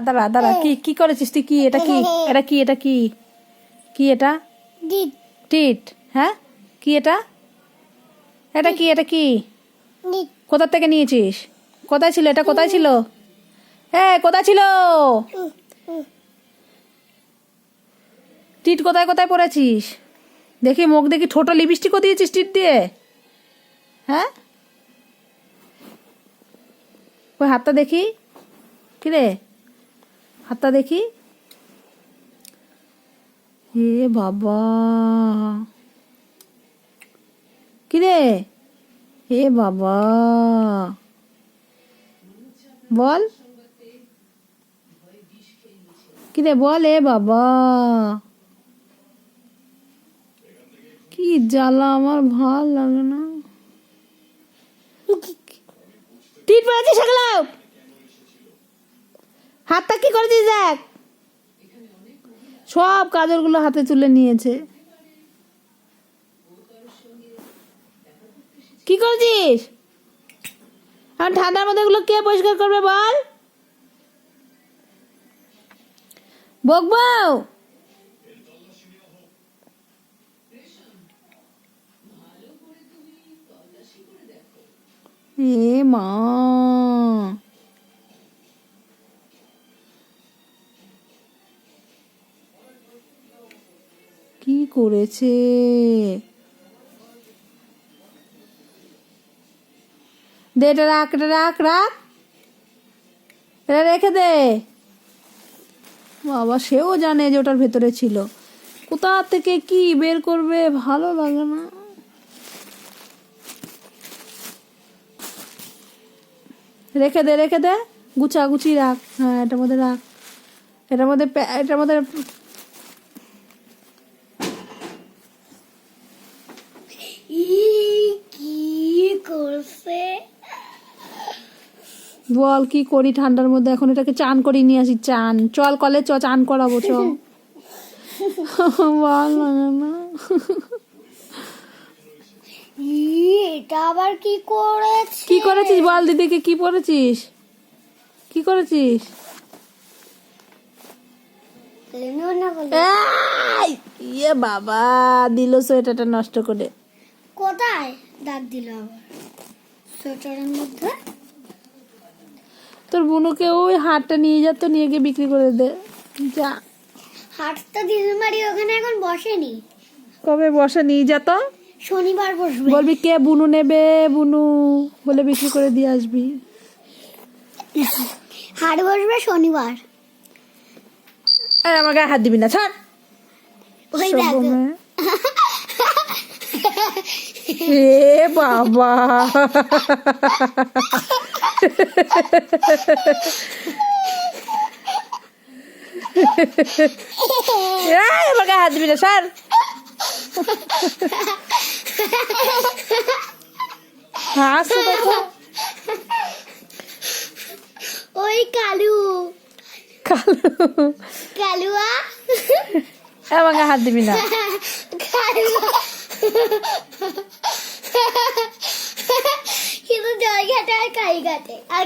দাঁড়া দাঁড়া, কি কি করেছিস তুই? কি এটা? কি এটা? কি এটা? কি কি এটা? টিট? হ্যাঁ, কি এটা? এটা কি? এটা কি? কোথা থেকে নিয়েছিস? কোথায় ছিল এটা? কোথায় ছিল? কোথায় ছিল? টিট কোথায় কোথায় পড়েছিস? দেখি মুখ দেখি, ঠোঁটো লিপস্টিকও দিয়েছিস টিট দিয়ে? হ্যাঁ, ওই হাতটা দেখি। কি রে, হাতটা দেখি। হে বাবা, কি রে? হে বাবা, বল কি রে, বল। এ বাবা, কি জ্বালা, আমার ভাল লাগে না। টিট পড়েছিস সেগুলো? হাতটা কি করেছিস দেখ, সব কাজলগুলো হাতে তুলে নিয়েছে। কি করেছিস? এখন ঠান্ডার মধ্যে এগুলো কে পরিষ্কার করবে বল? বকবো? এ মা, কি করেছে? দে, এটা রাখ, এটা রাখ, রাখ, এটা রেখে দে। বাবা, সেও জানে যে ওটার ভেতরে ছিল। কোথা থেকে কি বের করবে, ভালো লাগে না। রেখে দে, রেখে দে, গুছা গুছি রাখ। হ্যাঁ, এটার মধ্যে রাখ, এটার মধ্যে এটার মধ্যে। কি করছে? বল কি করি ঠান্ডার মধ্যে? এখন এটাকে চান করি নিয়ে আসি। চান, চল কলে, চান করাবো চ। ভাল লাগে না। এটা আবার কি করেছে? কি করেছিস বল দিদিকে? কি পড়েছিস? কি করেছিস? ইয়ে বাবা, দিল সোয়েটারটা নষ্ট করে। কোথায় দাগ দিল আবার সোয়েটারের মধ্যে? তোর বুনুকে ওই হাটটা নিয়ে যা তো, নিয়ে গিয়ে বিক্রি করে দে যা। হাটটা দিদিমারি ওখানে এখন বসেনি। কবে বসে? নিয়ে যা তো, শনিবার বসবে। বলবি কে বুনু নেবে, বুনু বলে বিক্রি করে দিয়ে আসবি। হাট বসবে শনিবার। আর আমার গায়ে হাত দিবি না, ছাড়। ওই দেখো। এ বাবা, আমার গায়ে হাত দিবি না, ছাড়। হাসো দেখো। ওই কালু কালুয়া, আমার গায়ে হাত দিবি না। কালুয়া কিন্তু জল ঘাটে আর কাই ঘাটে আর